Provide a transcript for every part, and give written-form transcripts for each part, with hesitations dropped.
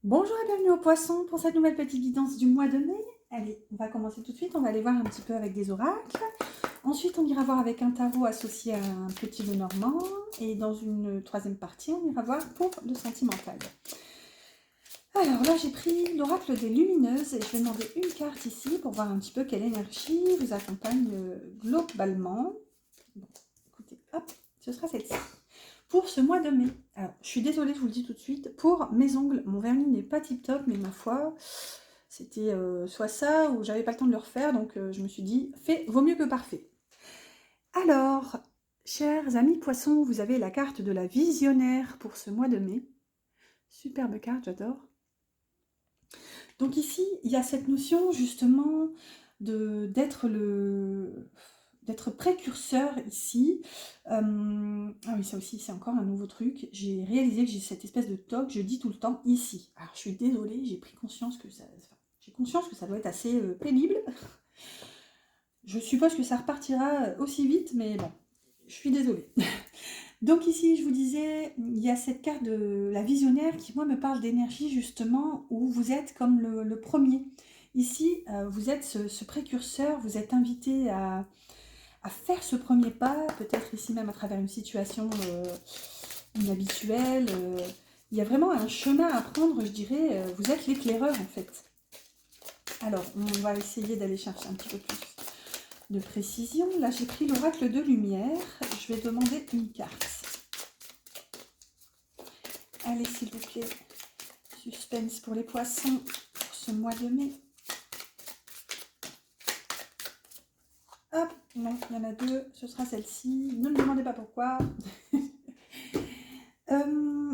Bonjour et bienvenue au Poisson pour cette nouvelle petite guidance du mois de mai. Allez, on va commencer tout de suite, on va aller voir un petit peu avec des oracles. Ensuite, on ira voir avec un tarot associé à un petit Lenormand. Et dans une troisième partie, on ira voir pour le sentimental. Alors là, j'ai pris l'oracle des lumineuses et je vais demander une carte ici pour voir un petit peu quelle énergie vous accompagne globalement. Bon, écoutez, hop, ce sera celle-ci. Pour ce mois de mai. Alors, je suis désolée, je vous le dis tout de suite, pour mes ongles, mon vernis n'est pas tip top, mais ma foi, c'était soit ça ou j'avais pas le temps de le refaire, donc je me suis dit, fait vaut mieux que parfait. Alors, chers amis poissons, vous avez la carte de la visionnaire pour ce mois de mai. Superbe carte, j'adore. Donc ici, il y a cette notion justement d'être précurseur ici. Ah oui, ça aussi, c'est encore un nouveau truc. J'ai réalisé que j'ai cette espèce de toc, je dis tout le temps ici. Alors, je suis désolée, j'ai pris conscience que j'ai conscience que ça doit être assez pénible. Je suppose que ça repartira aussi vite, mais bon, je suis désolée. Donc ici, je vous disais, il y a cette carte de la visionnaire qui, moi, me parle d'énergie, justement, où vous êtes comme le premier. Ici, vous êtes ce précurseur, vous êtes invité à faire ce premier pas, peut-être ici même à travers une situation inhabituelle. Il y a vraiment un chemin à prendre, je dirais. Vous êtes l'éclaireur, en fait. Alors, on va essayer d'aller chercher un petit peu plus de précision. Là, j'ai pris l'oracle de lumière. Je vais demander une carte. Allez, s'il vous plaît, suspense pour les poissons pour ce mois de mai. Hop, non, il y en a deux, ce sera celle-ci. Ne me demandez pas pourquoi.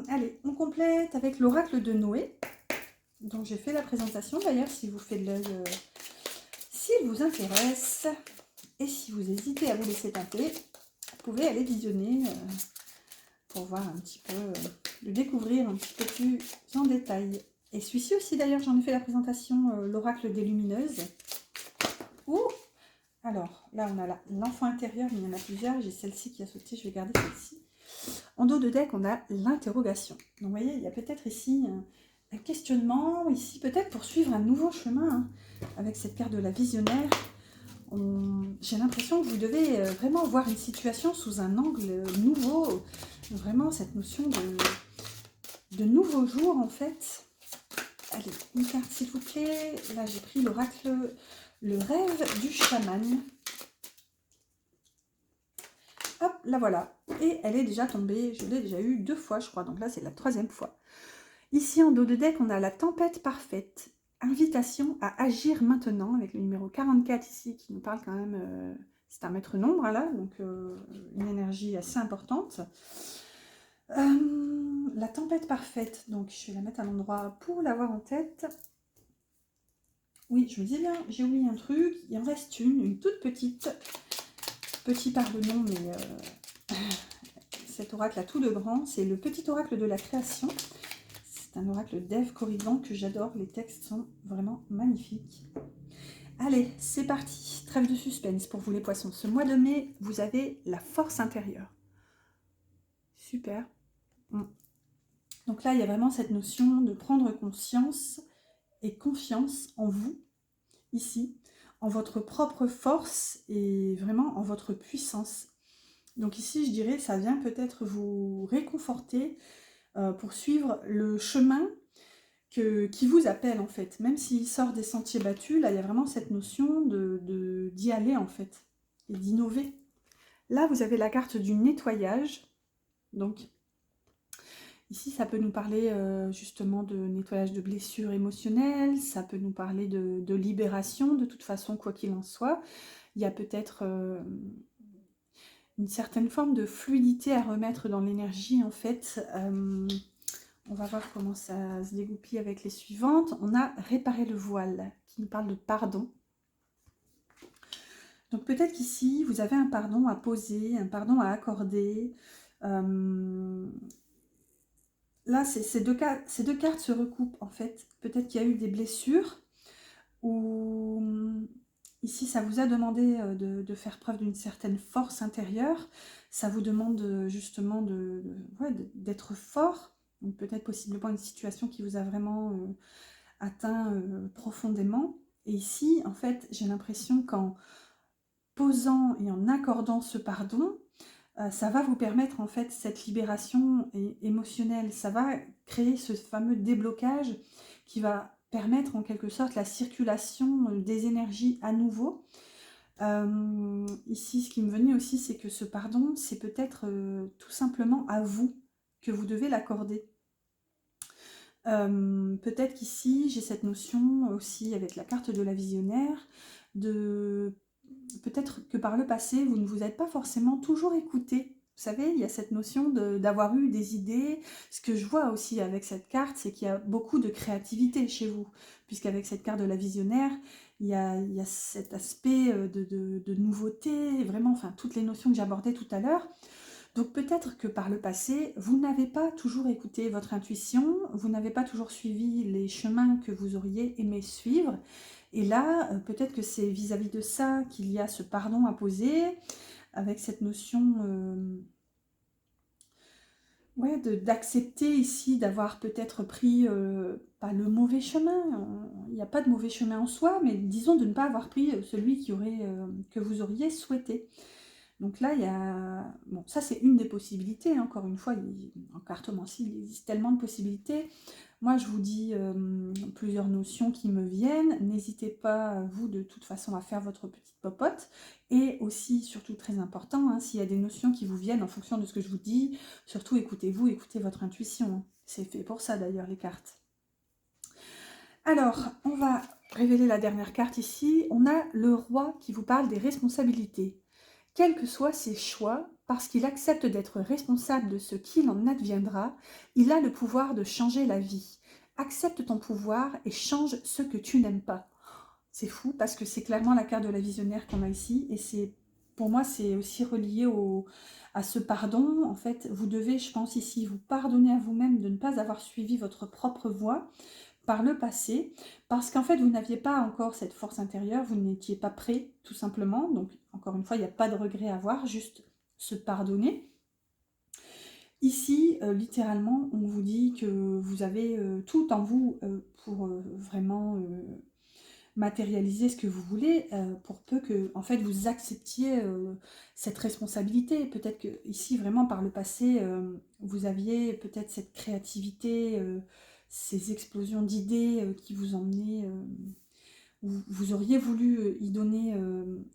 Allez, on complète avec l'oracle de Noé, dont j'ai fait la présentation. D'ailleurs, si vous faites de l'œil, s'il vous intéresse, et si vous hésitez à vous laisser tenter, vous pouvez aller visionner pour voir un petit peu, le découvrir un petit peu plus en détail. Et celui-ci aussi, d'ailleurs, j'en ai fait la présentation, l'oracle des lumineuses. Ouh, alors, là, on a l'enfant intérieur, mais il y en a plusieurs. J'ai celle-ci qui a sauté, je vais garder celle-ci. En dos de deck, on a l'interrogation. Donc, vous voyez, il y a peut-être ici un questionnement, ici peut-être pour suivre un nouveau chemin, hein, avec cette carte de la visionnaire. J'ai l'impression que vous devez vraiment voir une situation sous un angle nouveau, vraiment cette notion de nouveau jour, en fait. Allez, une carte, s'il vous plaît. Là, j'ai pris l'oracle, le rêve du chaman. Hop, la voilà. Et elle est déjà tombée, je l'ai déjà eu 2 fois, je crois. Donc là, c'est la 3e fois. Ici, en dos de deck, on a la tempête parfaite. Invitation à agir maintenant, avec le numéro 44 ici, qui nous parle quand même... c'est un maître nombre, hein, là, donc une énergie assez importante. La tempête parfaite, donc je vais la mettre à l'endroit pour l'avoir en tête. Oui, je me disais bien, j'ai oublié un truc. Il en reste une toute petite. Petit par le nom, mais cet oracle a tout de grand. C'est le petit oracle de la création. C'est un oracle d'Ève Corrigan que j'adore. Les textes sont vraiment magnifiques. Allez, c'est parti. Trêve de suspense pour vous les poissons. Ce mois de mai, vous avez la force intérieure. Super. Donc là, il y a vraiment cette notion de prendre conscience et confiance en vous, ici, en votre propre force et vraiment en votre puissance. Donc ici, je dirais, ça vient peut-être vous réconforter pour suivre le chemin qui vous appelle, en fait. Même s'il sort des sentiers battus, là, il y a vraiment cette notion d'y aller, en fait, et d'innover. Là, vous avez la carte du nettoyage. Donc, ici, ça peut nous parler justement de nettoyage de blessures émotionnelles, ça peut nous parler de libération, de toute façon, quoi qu'il en soit. Il y a peut-être une certaine forme de fluidité à remettre dans l'énergie, en fait. On va voir comment ça se dégoupille avec les suivantes. On a réparé le voile, qui nous parle de pardon. Donc peut-être qu'ici, vous avez un pardon à poser, un pardon à accorder. Là, ces deux cartes se recoupent, en fait. Peut-être qu'il y a eu des blessures, ou ici, ça vous a demandé de faire preuve d'une certaine force intérieure. Ça vous demande justement d'être fort, Donc peut-être possiblement une situation qui vous a vraiment atteint profondément. Et ici, en fait, j'ai l'impression qu'en posant et en accordant ce pardon, ça va vous permettre en fait cette libération émotionnelle. Ça va créer ce fameux déblocage qui va permettre en quelque sorte la circulation des énergies à nouveau. Ici, ce qui me venait aussi, c'est que ce pardon, c'est peut-être tout simplement à vous que vous devez l'accorder. Peut-être qu'ici, j'ai cette notion aussi avec la carte de la visionnaire, de peut-être que par le passé, vous ne vous êtes pas forcément toujours écouté. Vous savez, il y a cette notion d'avoir eu des idées. Ce que je vois aussi avec cette carte, c'est qu'il y a beaucoup de créativité chez vous, puisqu'avec cette carte de la visionnaire, il y a cet aspect de nouveauté, vraiment, enfin, toutes les notions que j'abordais tout à l'heure. Donc peut-être que par le passé, vous n'avez pas toujours écouté votre intuition, vous n'avez pas toujours suivi les chemins que vous auriez aimé suivre. Et là, peut-être que c'est vis-à-vis de ça qu'il y a ce pardon à poser, avec cette notion ouais, d'accepter ici d'avoir peut-être pris pas le mauvais chemin. Il n'y a pas de mauvais chemin en soi, mais disons de ne pas avoir pris celui que vous auriez souhaité. Donc là, il y a... Bon, ça, c'est une des possibilités. Hein. Encore une fois, en cartomancie, il existe tellement de possibilités. Moi, je vous dis plusieurs notions qui me viennent. N'hésitez pas, vous, de toute façon, à faire votre petite popote. Et aussi, surtout très important, hein, s'il y a des notions qui vous viennent en fonction de ce que je vous dis, surtout écoutez-vous, écoutez votre intuition. C'est fait pour ça, d'ailleurs, les cartes. Alors, on va révéler la dernière carte ici. On a le roi qui vous parle des responsabilités. Quels que soient ses choix, parce qu'il accepte d'être responsable de ce qu'il en adviendra, il a le pouvoir de changer la vie. Accepte ton pouvoir et change ce que tu n'aimes pas. C'est fou parce que c'est clairement la carte de la visionnaire qu'on a ici et c'est, pour moi, c'est aussi relié à ce pardon. En fait, vous devez, je pense ici, vous pardonner à vous-même de ne pas avoir suivi votre propre voie par le passé, parce qu'en fait, vous n'aviez pas encore cette force intérieure, vous n'étiez pas prêt, tout simplement. Donc, encore une fois, il n'y a pas de regret à avoir, juste se pardonner. Ici, littéralement, on vous dit que vous avez tout en vous pour vraiment matérialiser ce que vous voulez, pour peu que, en fait, vous acceptiez cette responsabilité. Peut-être que ici, vraiment, par le passé, vous aviez peut-être cette créativité, ces explosions d'idées qui vous emmenaient... vous auriez voulu y donner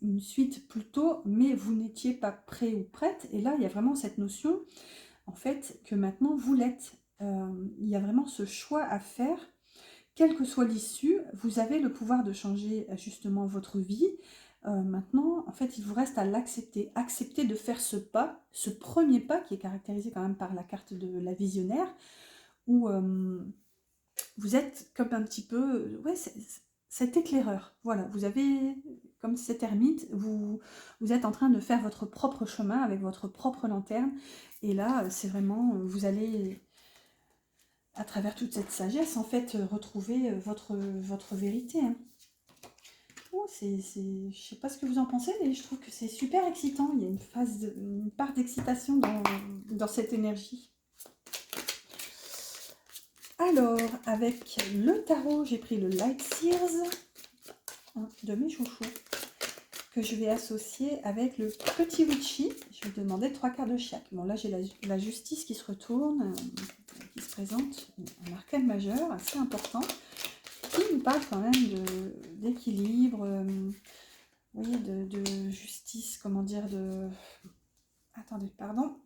une suite plus tôt, mais vous n'étiez pas prêt ou prête. Et là, il y a vraiment cette notion, en fait, que maintenant, vous l'êtes. Il y a vraiment ce choix à faire. Quelle que soit l'issue, vous avez le pouvoir de changer justement votre vie. Maintenant, en fait, il vous reste à l'accepter. Accepter de faire ce pas, ce premier pas qui est caractérisé quand même par la carte de la visionnaire, où vous êtes comme un petit peu... Ouais, cet éclaireur. Voilà, vous avez, comme cet ermite, vous êtes en train de faire votre propre chemin avec votre propre lanterne. Et là, c'est vraiment... Vous allez... à travers toute cette sagesse, en fait, retrouver votre vérité. Hein. Oh, je sais pas ce que vous en pensez, mais je trouve que c'est super excitant. Il y a une part d'excitation dans cette énergie. Alors, avec le tarot, j'ai pris le Light Sears, de mes chouchous, que je vais associer avec le petit Witchy. Je vais demander 3 cartes de chaque. Bon, là, j'ai la justice qui se retourne, qui se présente, un arcane majeur assez important, qui nous parle quand même d'équilibre, oui, de justice, comment dire, de... Attendez, pardon.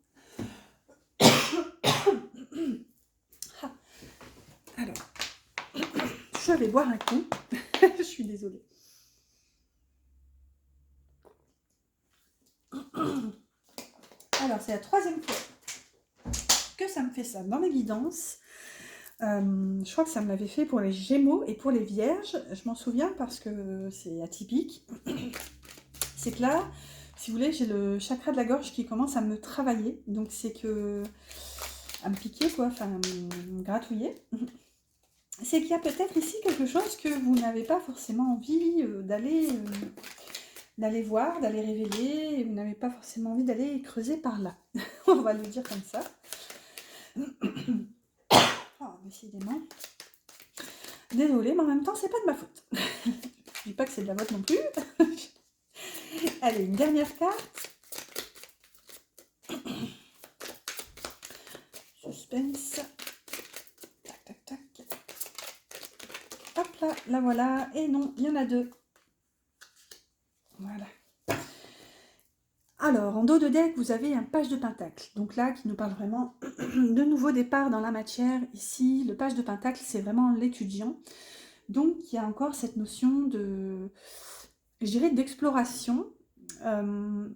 Alors, je vais boire un coup. Je suis désolée. Alors, c'est la 3e fois que ça me fait ça dans mes guidances. Je crois que ça me l'avait fait pour les Gémeaux et pour les Vierges. Je m'en souviens parce que c'est atypique. C'est que là, si vous voulez, j'ai le chakra de la gorge qui commence à me travailler. Donc, c'est que... à me piquer, quoi, enfin, à me gratouiller. C'est qu'il y a peut-être ici quelque chose que vous n'avez pas forcément envie d'aller voir, d'aller révéler, et vous n'avez pas forcément envie d'aller creuser par là. On va le dire comme ça. décidément. Désolée, mais en même temps, c'est pas de ma faute. Je dis pas que c'est de la vôtre non plus. Allez, une dernière carte. Suspense. Tac, tac, tac. Hop là, la voilà. Et non, il y en a deux. Voilà. Alors, en dos de deck, vous avez un page de pentacle. Donc là, qui nous parle vraiment de nouveau départ dans la matière. Ici, le page de pentacle, c'est vraiment l'étudiant. Donc, il y a encore cette notion de, je dirais, d'exploration.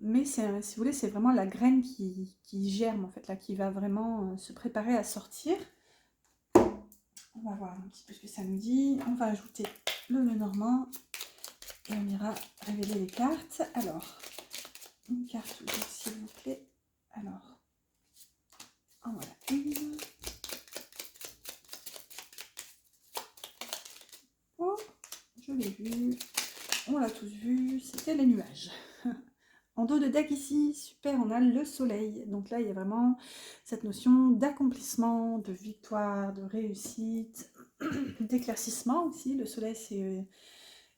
Mais si vous voulez, c'est vraiment la graine qui germe, en fait, là, qui va vraiment se préparer à sortir. On va voir un petit peu ce que ça nous dit. On va ajouter le Lenormand et on ira révéler les cartes. Alors, une carte ou deux, s'il vous plaît. Alors, en voilà une. Oh, je l'ai vu. On l'a tous vu. C'était les nuages. En dos de deck ici, super, on a le soleil. Donc là, il y a vraiment cette notion d'accomplissement, de victoire, de réussite, d'éclaircissement aussi. Le soleil,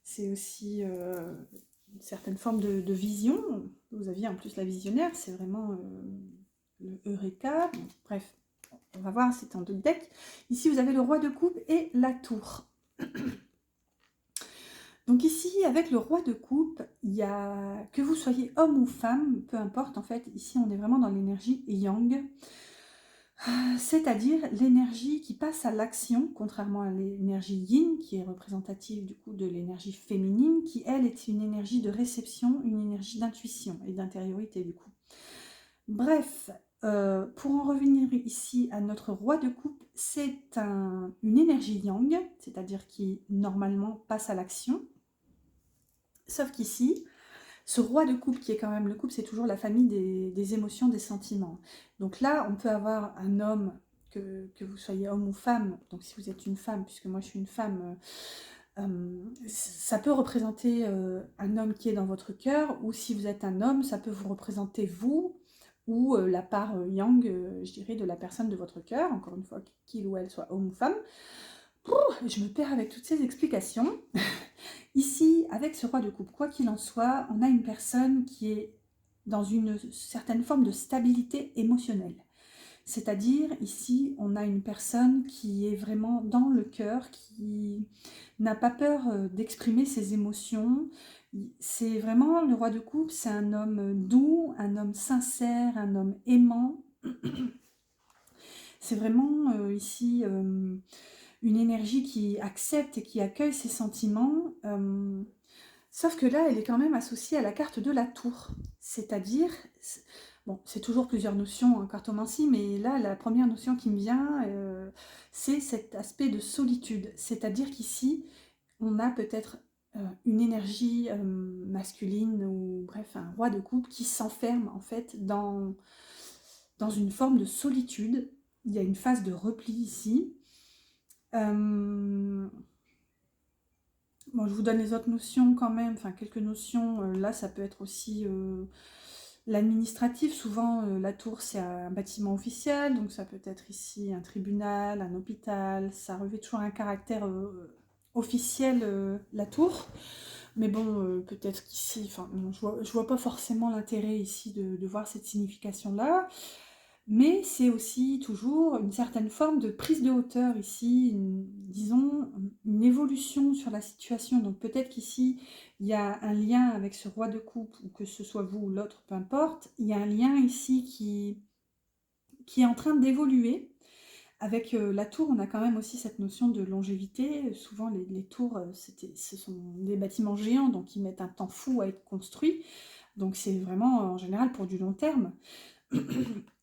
c'est aussi une certaine forme de vision. Vous aviez en plus la visionnaire, c'est vraiment le Eureka. Bon, bref, on va voir, c'est en dos de deck. Ici, vous avez le roi de coupe et la tour. Donc ici, avec le roi de coupe, il y a, que vous soyez homme ou femme, peu importe, en fait, ici on est vraiment dans l'énergie yang, c'est-à-dire l'énergie qui passe à l'action, contrairement à l'énergie yin, qui est représentative du coup de l'énergie féminine, qui elle est une énergie de réception, une énergie d'intuition et d'intériorité du coup. Bref, pour en revenir ici à notre roi de coupe, c'est une énergie yang, c'est-à-dire qui normalement passe à l'action. Sauf qu'ici, ce roi de coupe, qui est quand même le couple, c'est toujours la famille des émotions, des sentiments. Donc là, on peut avoir un homme, que vous soyez homme ou femme, donc si vous êtes une femme, puisque moi je suis une femme, ça peut représenter un homme qui est dans votre cœur, ou si vous êtes un homme, ça peut vous représenter vous, ou la part yang, je dirais, de la personne de votre cœur, encore une fois, qu'il ou elle soit homme ou femme. Je me perds avec toutes ces explications. Ici, avec ce roi de coupe, quoi qu'il en soit, on a une personne qui est dans une certaine forme de stabilité émotionnelle. C'est-à-dire, ici, on a une personne qui est vraiment dans le cœur, qui n'a pas peur d'exprimer ses émotions. C'est vraiment, le roi de coupe, c'est un homme doux, un homme sincère, un homme aimant. C'est vraiment ici une énergie qui accepte et qui accueille ses sentiments. Sauf que là, elle est quand même associée à la carte de la tour. C'est-à-dire, bon, c'est toujours plusieurs notions en cartomancie, mais là, la première notion qui me vient, c'est cet aspect de solitude. C'est-à-dire qu'ici, on a peut-être une énergie masculine, ou bref, un roi de coupe qui s'enferme en fait dans une forme de solitude. Il y a une phase de repli ici. Bon, je vous donne les autres notions quand même, enfin quelques notions. Là, ça peut être aussi l'administratif. Souvent, la tour, c'est un bâtiment officiel, donc ça peut être ici un tribunal, un hôpital. Ça revêt toujours un caractère officiel, la tour. Mais bon, peut-être qu'ici, enfin, je vois pas forcément l'intérêt ici de voir cette signification-là. Mais c'est aussi toujours une certaine forme de prise de hauteur ici, disons, une évolution sur la situation. Donc peut-être qu'ici, il y a un lien avec ce roi de coupe, ou que ce soit vous ou l'autre, peu importe. Il y a un lien ici qui est en train d'évoluer. Avec la tour, on a quand même aussi cette notion de longévité. Souvent, les tours, ce sont des bâtiments géants, donc ils mettent un temps fou à être construits. Donc c'est vraiment, en général, pour du long terme.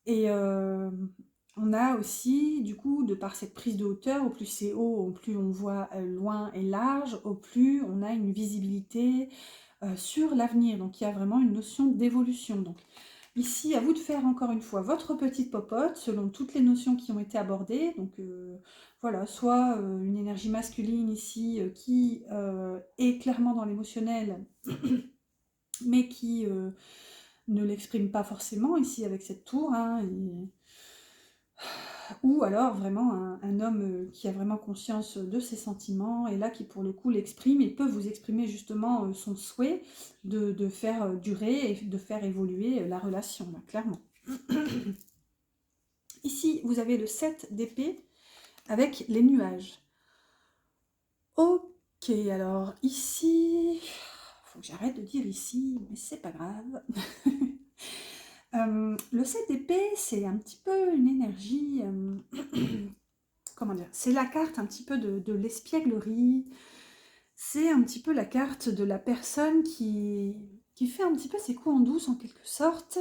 Et on a aussi, du coup, de par cette prise de hauteur, au plus c'est haut, au plus on voit loin et large, au plus on a une visibilité sur l'avenir. Donc il y a vraiment une notion d'évolution. Donc ici, à vous de faire encore une fois votre petite popote, selon toutes les notions qui ont été abordées. Donc voilà, soit une énergie masculine ici qui est clairement dans l'émotionnel, mais qui ne l'exprime pas forcément ici avec cette tour, hein, ou alors vraiment un homme qui a vraiment conscience de ses sentiments et là qui pour le coup l'exprime et peut vous exprimer justement son souhait de faire durer et de faire évoluer la relation, là, clairement. Ici, vous avez le 7 d'épée avec les nuages. Ok, alors ici, faut que j'arrête de dire ici, mais c'est pas grave. Le 7 d'épée, c'est un petit peu une énergie, comment dire, c'est la carte un petit peu de l'espièglerie, c'est un petit peu la carte de la personne qui fait un petit peu ses coups en douce en quelque sorte,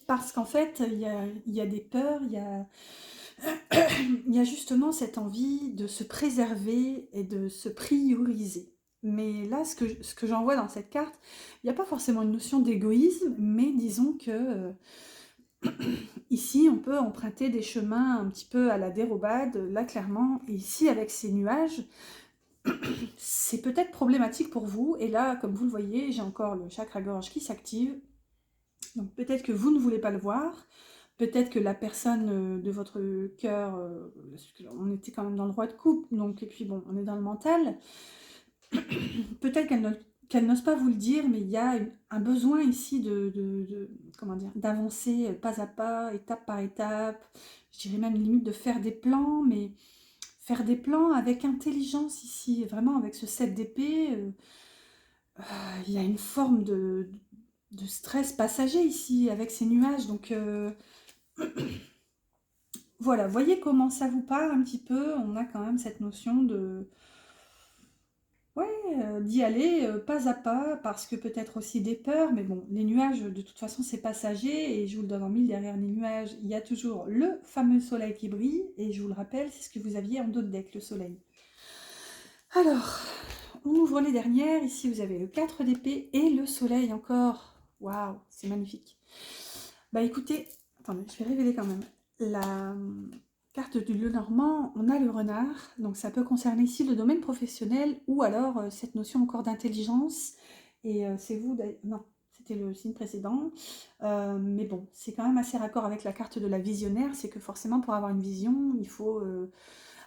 parce qu'en fait, il y a des peurs, il y a justement cette envie de se préserver et de se prioriser. Mais là, ce que j'en vois dans cette carte, il n'y a pas forcément une notion d'égoïsme, mais disons que ici, on peut emprunter des chemins un petit peu à la dérobade, là clairement, et ici avec ces nuages, c'est peut-être problématique pour vous, et là, comme vous le voyez, j'ai encore le chakra-gorge qui s'active, donc peut-être que vous ne voulez pas le voir, peut-être que la personne de votre cœur, on était quand même dans le roi de coupe, donc, et puis bon, on est dans le mental, peut-être qu'elle n'ose pas vous le dire, mais il y a un besoin ici comment dire, d'avancer pas à pas, étape par étape, je dirais même limite de faire des plans, mais faire des plans avec intelligence ici, vraiment avec ce 7 d'épée, il y a une forme de stress passager ici, avec ces nuages, donc voilà, voyez comment ça vous part un petit peu, on a quand même cette notion de... Ouais, d'y aller pas à pas, parce que peut-être aussi des peurs, mais bon, les nuages, de toute façon, c'est passager, et je vous le donne en mille, derrière les nuages, il y a toujours le fameux soleil qui brille, et je vous le rappelle, c'est ce que vous aviez en dos de deck, le soleil. Alors, on ouvre les dernières, ici vous avez le 4 d'épée et le soleil encore. Waouh, c'est magnifique. Bah écoutez, attendez, je vais révéler quand même. La carte du Lenormand, on a le renard, donc ça peut concerner ici le domaine professionnel ou alors cette notion encore d'intelligence. Et c'est vous, non, c'était le signe précédent. Mais bon, c'est quand même assez raccord avec la carte de la visionnaire, c'est que forcément pour avoir une vision, il faut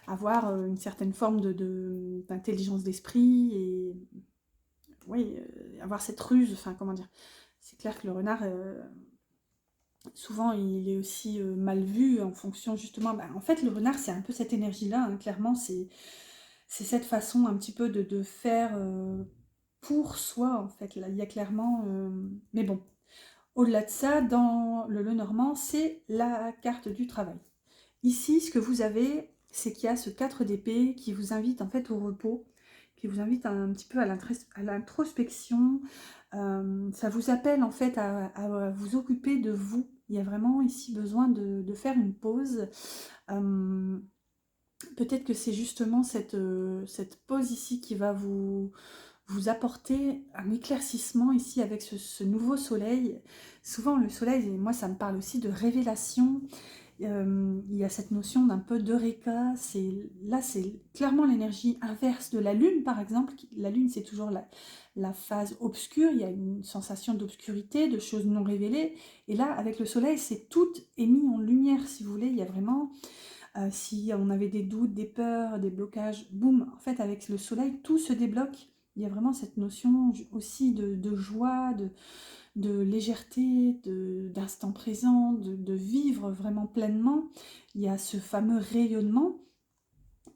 avoir une certaine forme d'intelligence d'esprit et oui, avoir cette ruse, enfin comment dire. C'est clair que le renard... souvent, il est aussi mal vu en fonction justement... Bah, en fait, le renard, c'est un peu cette énergie-là, hein, clairement, c'est cette façon un petit peu de faire pour soi, en fait. Là, il y a clairement... Mais bon, au-delà de ça, dans le Lenormand, c'est la carte du travail. Ici, ce que vous avez, c'est qu'il y a ce 4 d'épée qui vous invite en fait au repos, qui vous invite un petit peu à l'introspection. Ça vous appelle en fait à vous occuper de vous. Il y a vraiment ici besoin de faire une pause. Peut-être que c'est justement cette pause ici qui va vous apporter un éclaircissement ici avec ce nouveau soleil. Souvent le soleil, et moi ça me parle aussi de révélation. Il y a cette notion d'un peu d'eureka, là c'est clairement l'énergie inverse de la lune par exemple. La lune c'est toujours la phase obscure, il y a une sensation d'obscurité, de choses non révélées, et là avec le soleil c'est tout est mis en lumière si vous voulez, il y a vraiment, si on avait des doutes, des peurs, des blocages, boum, en fait avec le soleil tout se débloque, il y a vraiment cette notion aussi de joie, de légèreté, d'instant présent, de vivre vraiment pleinement. Il y a ce fameux rayonnement.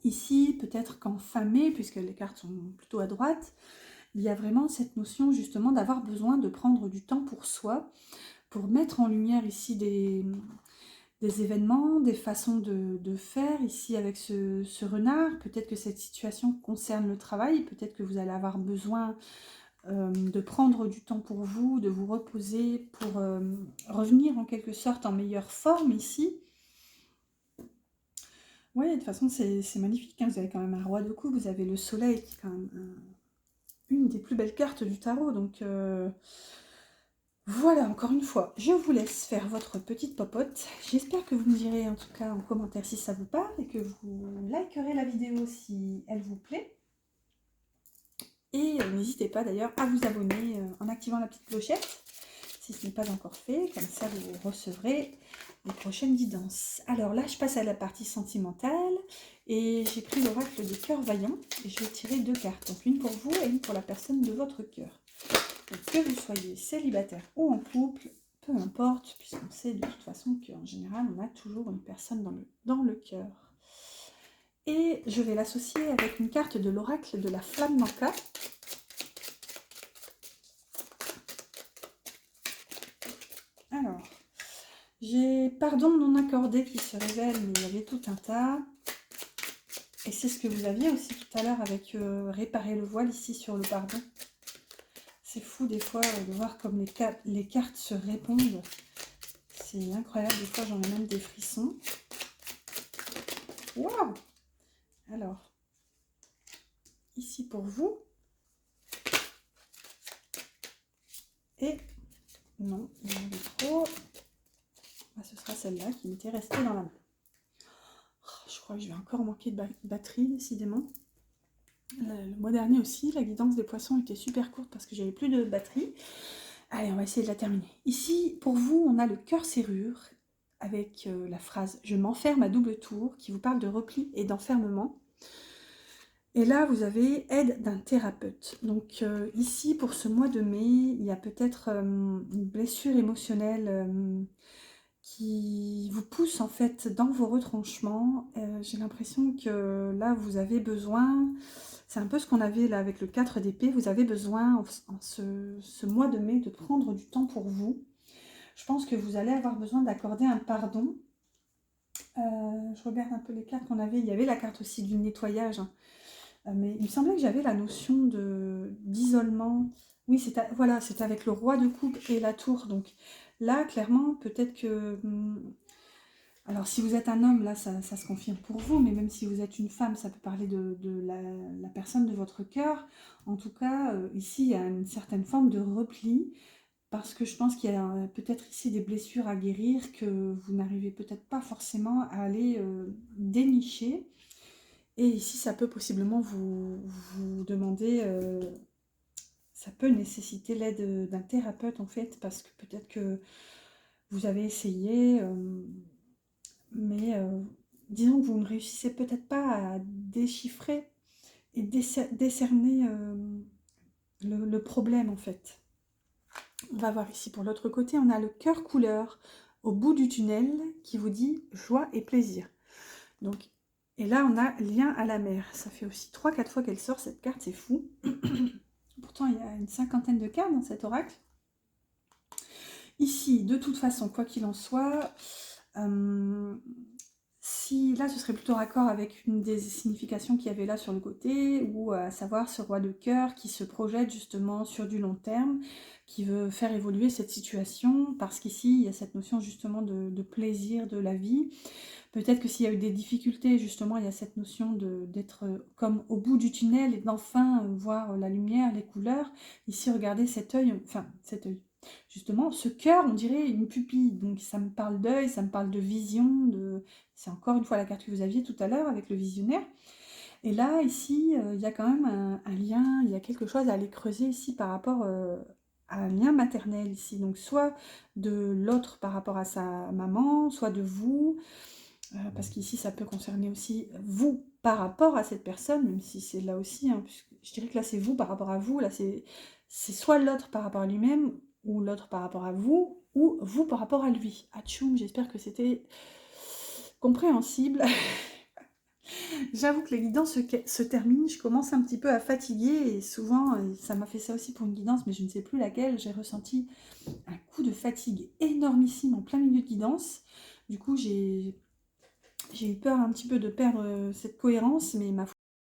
Ici, peut-être qu'en fin mai, puisque les cartes sont plutôt à droite, il y a vraiment cette notion justement d'avoir besoin de prendre du temps pour soi, pour mettre en lumière ici des événements, des façons de faire ici avec ce renard. Peut-être que cette situation concerne le travail, peut-être que vous allez avoir besoin de prendre du temps pour vous, de vous reposer, pour revenir en quelque sorte en meilleure forme ici. Oui, de toute façon, c'est magnifique, hein. Vous avez quand même un roi de coupe, vous avez le soleil qui est quand même une des plus belles cartes du tarot. Donc voilà, encore une fois, je vous laisse faire votre petite popote. J'espère que vous me direz en tout cas en commentaire si ça vous parle et que vous likerez la vidéo si elle vous plaît. Et n'hésitez pas d'ailleurs à vous abonner en activant la petite clochette, si ce n'est pas encore fait, comme ça vous recevrez les prochaines guidances. Alors là, je passe à la partie sentimentale et j'ai pris l'oracle des cœurs vaillants et je vais tirer 2 cartes, donc une pour vous et une pour la personne de votre cœur. Donc, que vous soyez célibataire ou en couple, peu importe, puisqu'on sait de toute façon qu'en général, on a toujours une personne dans le cœur. Et je vais l'associer avec une carte de l'oracle de la flamme manca. Alors, j'ai pardon non accordé qui se révèle, mais il y avait tout un tas. Et c'est ce que vous aviez aussi tout à l'heure avec réparer le voile ici sur le pardon. C'est fou des fois de voir comme les cartes se répondent. C'est incroyable, des fois j'en ai même des frissons. Waouh! Alors, ici pour vous. Et non, il y en avait trop. Ah, ce sera celle-là qui m'était restée dans la main. Oh, je crois que je vais encore manquer de batterie, décidément. Le mois dernier aussi, la guidance des poissons était super courte parce que j'avais plus de batterie. Allez, on va essayer de la terminer. Ici, pour vous, on a le cœur serrure avec la phrase « Je m'enferme à double tour » qui vous parle de repli et d'enfermement. Et là, vous avez aide d'un thérapeute. Donc ici, pour ce mois de mai, il y a peut-être une blessure émotionnelle qui vous pousse en fait dans vos retranchements. J'ai l'impression que là, vous avez besoin, c'est un peu ce qu'on avait là avec le 4 d'épée, vous avez besoin en ce mois de mai de prendre du temps pour vous. Je pense que vous allez avoir besoin d'accorder un pardon. Je regarde un peu les cartes qu'on avait, il y avait la carte aussi du nettoyage, hein. Mais il me semblait que j'avais la notion d'isolement. Oui, voilà, c'est avec le roi de coupe et la tour. Donc là, clairement, peut-être que... alors, si vous êtes un homme, là, ça se confirme pour vous. Mais même si vous êtes une femme, ça peut parler de la personne de votre cœur. En tout cas, ici, il y a une certaine forme de repli. Parce que je pense qu'il y a peut-être ici des blessures à guérir que vous n'arrivez peut-être pas forcément à aller dénicher. Et ici, ça peut possiblement vous demander, ça peut nécessiter l'aide d'un thérapeute en fait, parce que peut-être que vous avez essayé, mais disons que vous ne réussissez peut-être pas à déchiffrer et décerner le problème en fait. On va voir ici pour l'autre côté, on a le cœur couleur au bout du tunnel qui vous dit joie et plaisir. Donc, et là, on a lien à la mer. Ça fait aussi 3-4 fois qu'elle sort, cette carte, c'est fou. Pourtant, il y a une 50aine de cartes dans cet oracle. Ici, de toute façon, quoi qu'il en soit, si là, ce serait plutôt raccord avec une des significations qu'il y avait là sur le côté, ou à savoir ce roi de cœur qui se projette justement sur du long terme, qui veut faire évoluer cette situation, parce qu'ici, il y a cette notion justement de plaisir de la vie. Peut-être que s'il y a eu des difficultés, justement, il y a cette notion d'être comme au bout du tunnel et d'enfin voir la lumière, les couleurs. Ici, regardez cet œil, enfin, cet œil. Justement, ce cœur, on dirait une pupille. Donc, ça me parle d'œil, ça me parle de vision. C'est encore une fois la carte que vous aviez tout à l'heure avec le visionnaire. Et là, ici, il y a quand même un lien, il y a quelque chose à aller creuser ici par rapport à un lien maternel ici. Donc, soit de l'autre par rapport à sa maman, soit de vous. Parce qu'ici, ça peut concerner aussi vous par rapport à cette personne, même si c'est là aussi, hein, puisque je dirais que là, c'est vous par rapport à vous, là, c'est soit l'autre par rapport à lui-même, ou l'autre par rapport à vous, ou vous par rapport à lui. Atchoum, j'espère que c'était compréhensible. J'avoue que les guidances se terminent, je commence un petit peu à fatiguer, et souvent, ça m'a fait ça aussi pour une guidance, mais je ne sais plus laquelle, j'ai ressenti un coup de fatigue énormissime en plein milieu de guidance. Du coup, j'ai eu peur un petit peu de perdre cette cohérence, mais ma foi,